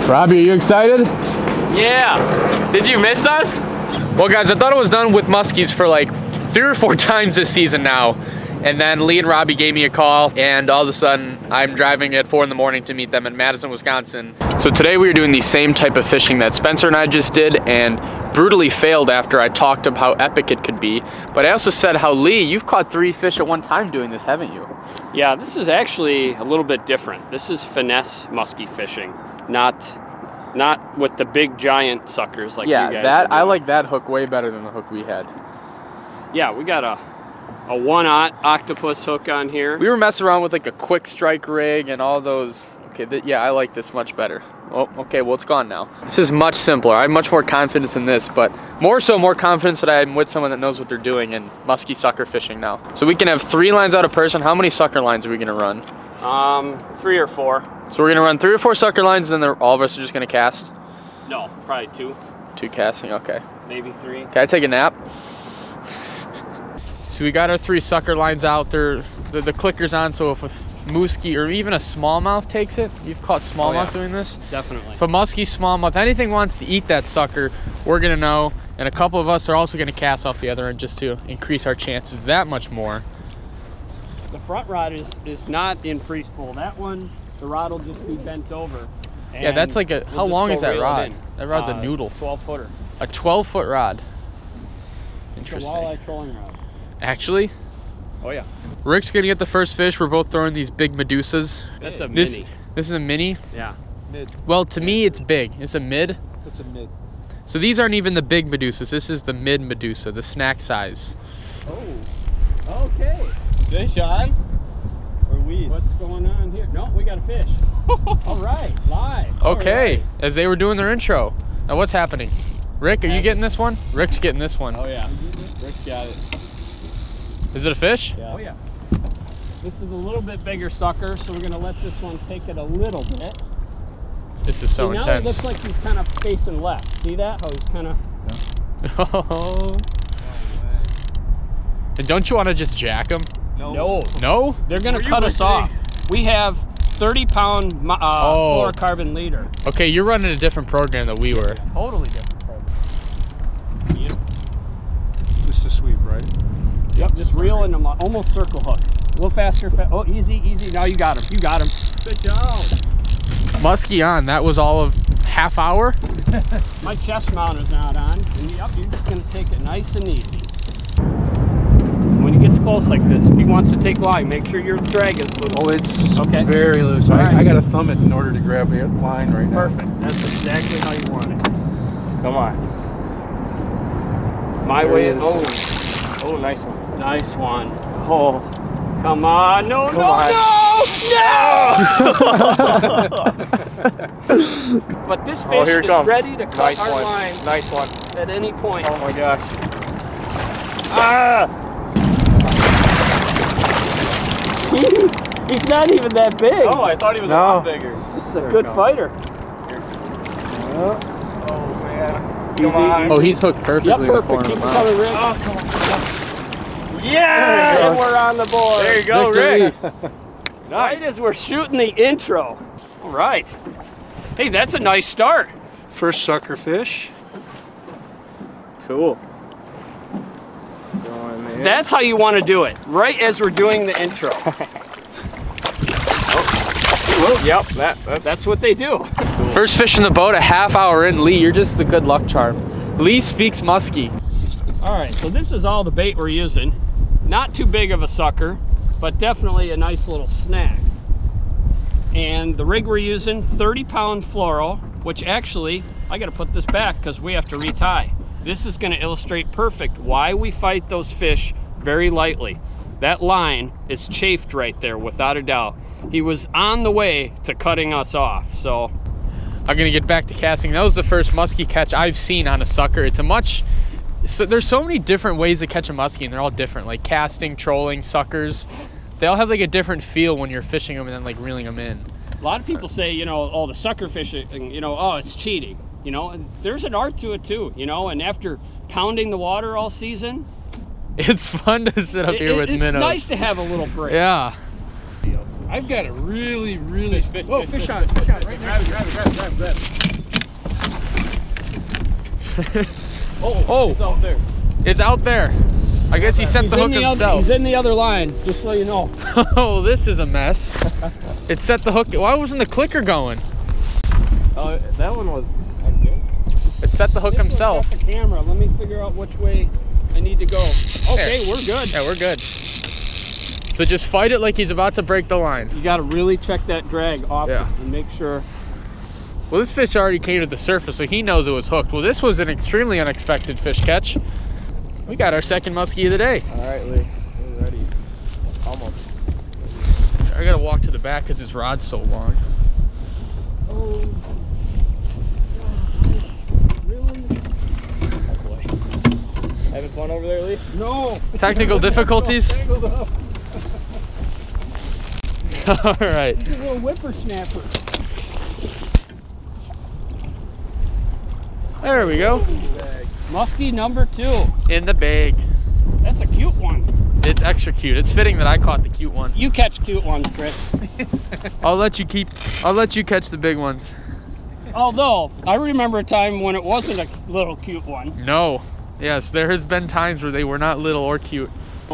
Robbie, are you excited? Yeah. Did you miss us? Well, guys, I thought I was done with muskies for like 3 or 4 times this season now. And then Lee and Robbie gave me a call, and all of a sudden, I'm driving at 4 in the morning to meet them in Madison, Wisconsin. So today we were doing the same type of fishing that Spencer and I just did, and brutally failed after I talked about how epic it could be. But I also said how, Lee, you've caught 3 fish at one time doing this, haven't you? Yeah, this is actually a little bit different. This is finesse muskie fishing, not with the big giant suckers like you guys. Yeah, I like that hook way better than the hook we had. Yeah, we got a 1/0 octopus hook on here. We were messing around with like a quick strike rig and all those. Okay, yeah, I like this much better. Oh, okay, well, it's gone now. This is much simpler. I have much more confidence in this, but more confidence that I'm with someone that knows what they're doing in musky sucker fishing now. So we can have 3 lines out a person. How many sucker lines are we gonna run? 3 or 4. So we're gonna run 3 or 4 sucker lines, and then all of us are just gonna cast? No, probably 2. 2 casting, okay. Maybe 3. Can I take a nap? So we got our 3 sucker lines out there. The clicker's on, so if a muskie or even a smallmouth takes it, you've caught smallmouth doing this? Definitely. If a muskie, smallmouth, anything wants to eat that sucker, we're gonna know, and a couple of us are also gonna cast off the other end just to increase our chances that much more. The front rod is not in free spool. That one, the rod will just be bent over. Yeah, that's like a, how long is that rod? That rod's a noodle. 12-footer. A 12-foot rod. Interesting. It's a walleye trolling rod. Actually? Oh yeah. Rick's gonna get the first fish. We're both throwing these big Medusas. That's a This mini. is a mini? Yeah. Mid. Well, to me, it's big. It's a mid. It's a mid. So these aren't even the big Medusas. This is the mid Medusa, the snack size. Oh. Okay. Fish on? Or weeds? What's going on here? No, we got a fish. All right, live. Okay, All right. as they were doing their intro. Now what's happening? Rick, are you getting this one? Rick's getting this one. Oh yeah. Rick's got it. Is it a fish? Yeah. Oh yeah. This is a little bit bigger sucker, so we're gonna let this one take it a little bit. This is so See, now intense. it looks like he's kind of facing left. See that? How he's kind of. Oh. And don't you want to just jack them? No. No? They're gonna cut us off. We have 30-pound fluorocarbon leader. Okay, you're running a different program than we were. Totally different program. Yep. Just a sweep, right? Yep, just reel in them, almost circle hook. A little faster. Oh, easy, easy. Now you got him. You got him. Good job. Muskie on. That was all of half hour. My chest mount is not on. And yep, you're just going to take it nice and easy. When he gets close like this, if he wants to take line, make sure your drag is loose. Oh, it's okay. Very loose. Right. I got to thumb it in order to grab the line right now. Perfect. That's exactly how you want it. Come on. My way. Oh, nice one. Nice one. Oh, come on. No, come on. No! But this fish is ready to cut nice our one. line Nice one. at any point. Oh my gosh. Ah! He's not even that big. Oh, I thought he was a lot bigger. He's just a good fighter. Oh man. Come on. Oh, he's hooked perfectly. Yep, perfect. Keep it coming, Rick. Oh, come on. Come on. Yeah! And we're on the board. There you go, Victory. Rick. Right as we're shooting the intro. All right. Hey, that's a nice start. First sucker fish. Cool. Going in. That's how you want to do it, right as we're doing the intro. Yep, that's what they do. Cool. First fish in the boat, a half hour in. Lee, you're just the good luck charm. Lee speaks muskie. All right, so this is all the bait we're using. Not too big of a sucker, but definitely a nice little snag. And the rig we're using, 30-pound fluoro, which actually, I gotta put this back because we have to retie. This is gonna illustrate perfect why we fight those fish very lightly. That line is chafed right there, without a doubt. He was on the way to cutting us off, so. I'm gonna get back to casting. That was the first muskie catch I've seen on a sucker. It's a much, so there's so many different ways to catch a muskie, and they're all different, like casting, trolling, suckers. They all have like a different feel when you're fishing them and then like reeling them in. A lot of people say, you know, oh, the sucker fishing, you know, oh, it's cheating. You know, there's an art to it too, you know, and after pounding the water all season, it's fun to sit up here with minnows. It's nice to have a little break. Yeah. I've got a really, Fish whoa, on. fish on, right now. Grab. Oh, it's out there. It's out there. I guess he set the hook himself. He's in the other line, just so you know. Oh, this is a mess. It set the hook. Why wasn't the clicker going? Oh, that one was. It set the hook himself. Got the camera. Let me figure out which way I need to go. Okay, There. we're good. Yeah, we're good. So just fight it like he's about to break the line. You got to really check that drag off Yeah. and make sure. Well, this fish already came to the surface, so he knows it was hooked. Well, this was an extremely unexpected fish catch. We got our second muskie of the day. All right, Lee. We're ready. Almost. I gotta walk to the back because his rod's so long. Oh, really? Oh boy. Having fun over there, Lee? No. Technical difficulties? Tangled up. All right. He's a little whippersnapper. There we go. Muskie number 2. In the bag. That's a cute one. It's extra cute. It's fitting that I caught the cute one. You catch cute ones, Chris. I'll let you catch the big ones. Although, I remember a time when it wasn't a little cute one. No. Yes, there has been times where they were not little or cute.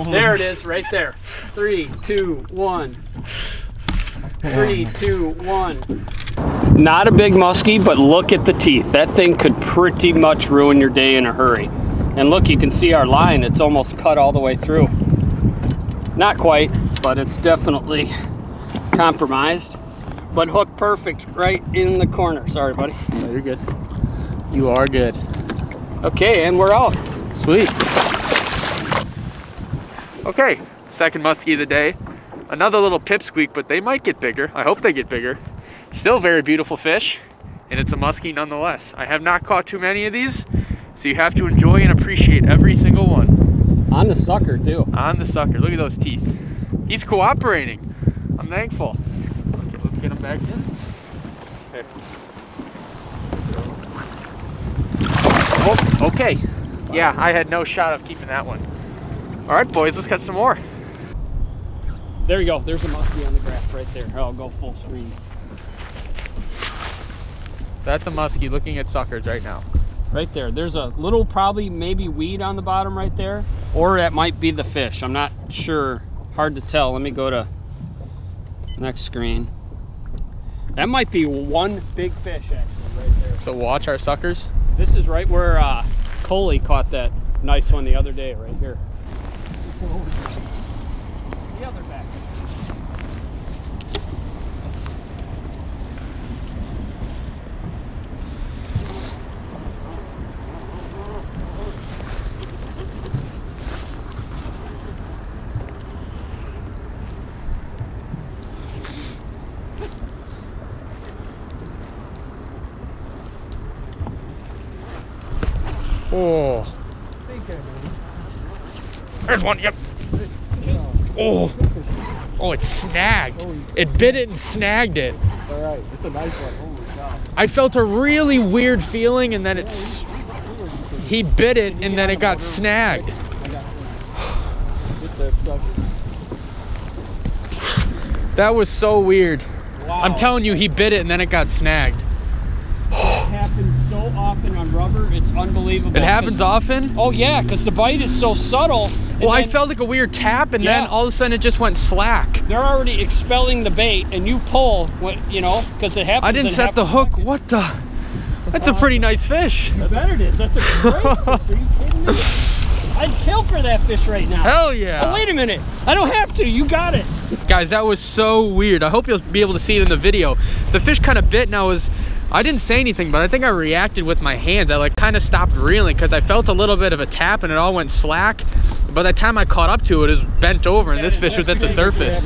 There it is, right there. 3, 2, 1. 3, 2, 1. Not a big muskie, but look at the teeth. That thing could pretty much ruin your day in a hurry. And look, you can see our line. It's almost cut all the way through. Not quite, but it's definitely compromised. But hook perfect right in the corner. Sorry, buddy. No, you're good. You are good. Okay, and we're out. Sweet. Okay, second muskie of the day. Another little pipsqueak, but they might get bigger. I hope they get bigger. Still very beautiful fish, and it's a muskie nonetheless. I have not caught too many of these, so you have to enjoy and appreciate every single one. On the sucker, too. On the sucker. Look at those teeth. He's cooperating. I'm thankful. Okay, let's get him back in. Okay. Oh, okay. Yeah, I had no shot of keeping that one. All right, boys, let's catch some more. There you go. There's a muskie on the graph right there. I'll go full screen. That's a muskie looking at suckers right now. Right there. There's a little, probably maybe weed on the bottom right there. Or that might be the fish. I'm not sure. Hard to tell. Let me go to next screen. That might be one big fish actually right there. So watch our suckers. This is right where Coley caught that nice one the other day right here. The other back. Oh. There's one, yep. Oh. Oh, it snagged. It bit it and snagged it. All right, it's a nice one. Holy cow. I felt a really weird feeling and then he bit it and then it got snagged. That was so weird. Wow. I'm telling you, he bit it and then it got snagged. It happens so often on rubber, it's unbelievable. It happens often? Oh yeah, because the bite is so subtle. Well, I felt like a weird tap and then all of a sudden it just went slack. They're already expelling the bait and you pull, you know, because it happens. I didn't set the hook. What the? That's a pretty nice fish. I bet it is. That's a great fish. Are you kidding me? I'd kill for that fish right now. Hell yeah. Oh, wait a minute. I don't have to. You got it. Guys, that was so weird. I hope you'll be able to see it in the video. The fish kind of bit and I didn't say anything, but I think I reacted with my hands. I like kind of stopped reeling because I felt a little bit of a tap and it all went slack. By the time I caught up to it, it was bent over and this fish was at the surface.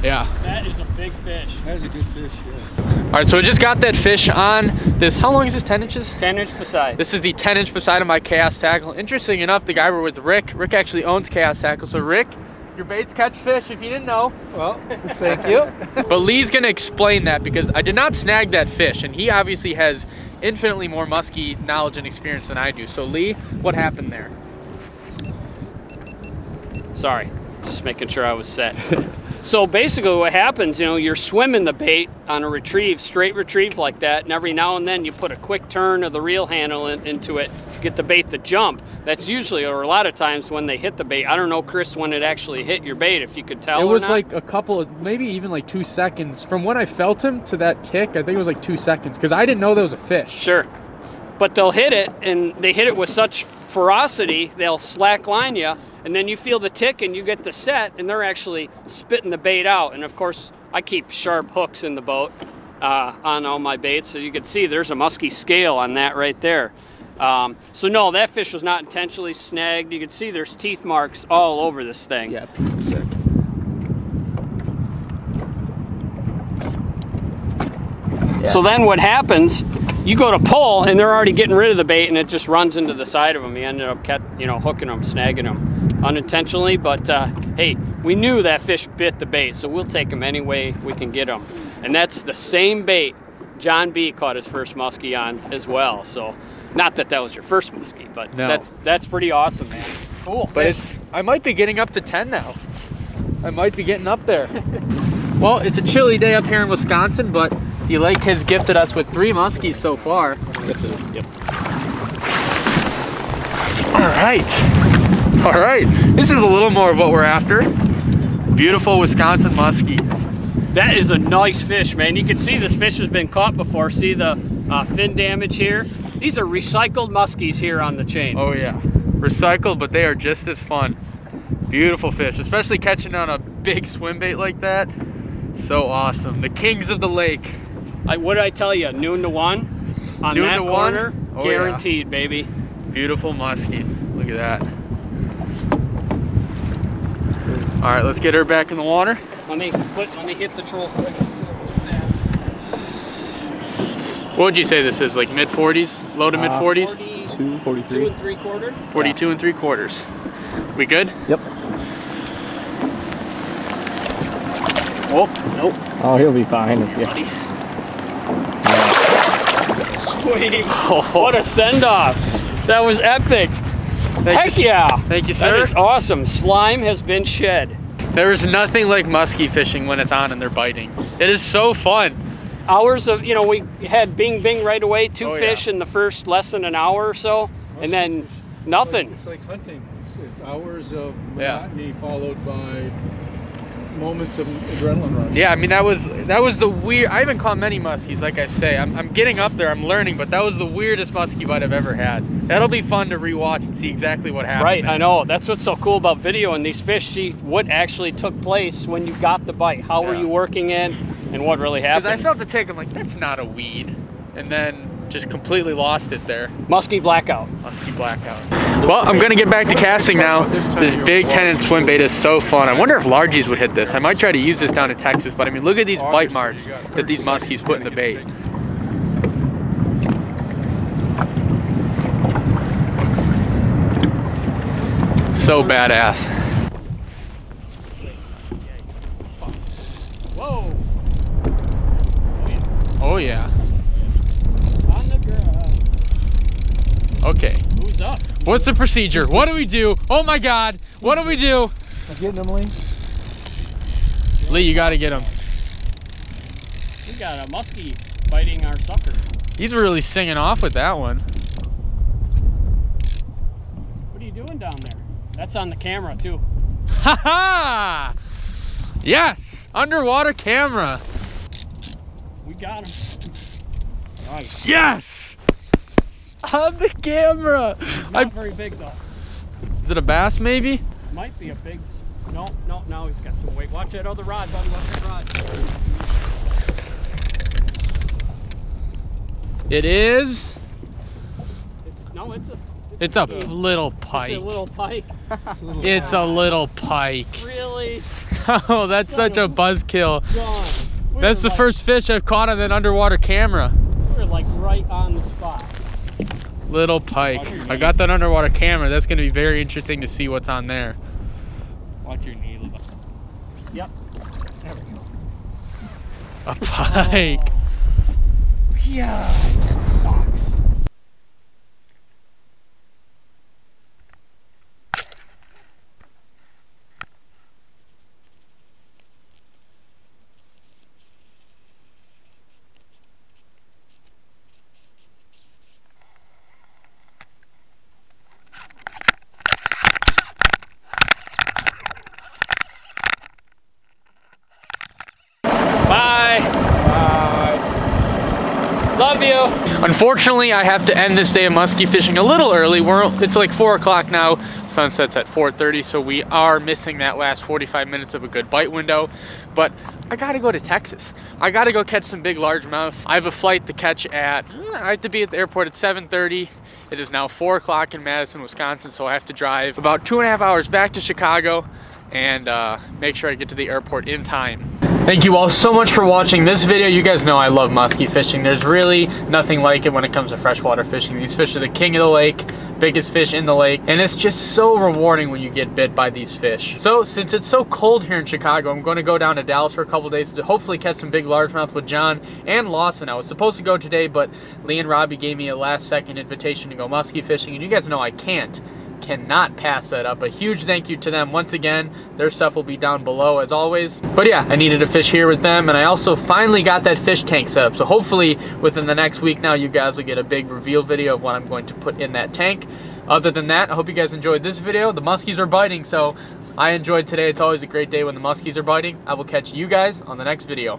Yeah. That is a big fish. That is a good fish, yes. All right, so we just got that fish on this. How long is this, 10 inches? 10-inch beside. This is the 10-inch beside of my chaos tackle. Interesting enough, the guy we're with, Rick actually owns chaos tackle. So Rick, your baits catch fish if you didn't know. Well, thank you. But Lee's gonna explain that because I did not snag that fish and he obviously has infinitely more muskie knowledge and experience than I do. So Lee, what happened there? Sorry, just making sure I was set. So basically what happens, you know, you're swimming the bait on a retrieve, straight retrieve like that, and every now and then you put a quick turn of the reel handle into it to get the bait to jump. That's usually, or a lot of times when they hit the bait. I don't know, Chris, when it actually hit your bait, if you could tell. It was or not. like a couple of, maybe even like 2 seconds. From when I felt him to that tick, I think it was like 2 seconds, because I didn't know there was a fish. Sure. But they'll hit it, and they hit it with such ferocity, they'll slack line you, and then you feel the tick and you get the set, and they're actually spitting the bait out. And of course, I keep sharp hooks in the boat on all my baits, so you can see there's a musky scale on that right there. So no, that fish was not intentionally snagged. You can see there's teeth marks all over this thing. Yeah. So then what happens, you go to pull and they're already getting rid of the bait and it just runs into the side of them. You ended up hooking them, snagging them unintentionally, but hey, we knew that fish bit the bait, so we'll take them any way we can get them. And that's the same bait John B caught his first muskie on as well. So not that that was your first muskie, but no. That's pretty awesome, man. Cool. But fish. I might be getting up to 10 now. I might be getting up there. Well, it's a chilly day up here in Wisconsin, but the lake has gifted us with 3 muskies so far. That's it. Yep. All right. This is a little more of what we're after. Beautiful Wisconsin muskie. That is a nice fish, man. You can see this fish has been caught before. See the fin damage here? These are recycled muskies here on the chain. Oh yeah, recycled, but they are just as fun. Beautiful fish, especially catching on a big swim bait like that. So awesome. The kings of the lake. What did I tell you? Noon to 1 on Noon that to corner. 1? Oh, guaranteed, baby. Beautiful muskie. Look at that. All right, let's get her back in the water. Let me hit the troll quick. What would you say this is, like mid 40s, low to mid 40s? 42, 43. 2 3/4. 42 3/4. We good? Yep. Oh, nope. Oh, he'll be fine. Yeah. Buddy. Sweet. What a send-off. That was epic. Heck yeah. Thank you, sir. That is awesome. Slime has been shed. There is nothing like muskie fishing when it's on and they're biting. It is so fun. Hours of, you know, we had bing bing right away, 2 Oh, fish yeah. in the first less than an hour or so, and then nothing. It's like hunting. It's hours of Yeah. monotony followed by moments of adrenaline rush. Yeah, I mean that was the weird. I haven't caught many muskies, like I say. I'm getting up there. I'm learning, but that was the weirdest muskie bite I've ever had. That'll be fun to rewatch and see exactly what happened. Right, there. I know. That's what's so cool about videoing these fish. See what actually took place when you got the bite. How were Yeah. you working in, and what really Because happened. I felt the tick. I'm like, that's not a weed, and then just completely lost it there. Muskie blackout. Muskie blackout. Well, I'm gonna get back to casting now. This big 10-inch swim bait is so fun. I wonder if largies would hit this. I might try to use this down in Texas, but I mean, look at these bite marks that these muskies put in the bait. So badass. Whoa. Oh yeah. On the ground. Okay. Who's up? What's the procedure? What do we do? Oh my God. What do we do? I'm getting them, Lee. Lee, you gotta get him. We got a muskie biting our sucker. He's really singing off with that one. What are you doing down there? That's on the camera too. Ha ha! Yes! Underwater camera. We got him. Nice. Yes! On the camera. Not very big though. Is it a bass maybe? Might be a big. No, now he's got some weight. Watch that other rod, buddy. Watch that rod. It is. It's a little pike. It's a little pike. It's a little pike. Really? Oh, that's such a buzzkill. Gone. That's the first fish I've caught on an underwater camera. We're like right on the spot. Little pike. I got that underwater camera. That's going to be very interesting to see what's on there. Watch your knee. Yep. There we go. A pike. Oh. Yeah, that sucks. Love you. Unfortunately, I have to end this day of muskie fishing a little early. It's like 4 o'clock now. Sunset's at 4:30, so we are missing that last 45 minutes of a good bite window. But I gotta go to Texas. I gotta go catch some big largemouth. I have a flight to catch at, I have to be at the airport at 7:30. It is now 4 o'clock in Madison, Wisconsin, so I have to drive about 2.5 hours back to Chicago and make sure I get to the airport in time. Thank you all so much for watching this video. You guys know I love muskie fishing. There's really nothing like it when it comes to freshwater fishing. These fish are the king of the lake, biggest fish in the lake, and it's just so rewarding when you get bit by these fish. So since it's so cold here in Chicago, I'm going to go down to Dallas for a couple days to hopefully catch some big largemouth with John and Lawson. I was supposed to go today, but Lee and Robbie gave me a last second invitation to go muskie fishing, and you guys know I cannot pass that up. A huge thank you to them once again. Their stuff will be down below as always. But yeah, I needed to fish here with them, and I also finally got that fish tank set up. So hopefully within the next week now, you guys will get a big reveal video of what I'm going to put in that tank. Other than that, I hope you guys enjoyed this video. The muskies are biting, so I enjoyed today. It's always a great day when the muskies are biting. I will catch you guys on the next video.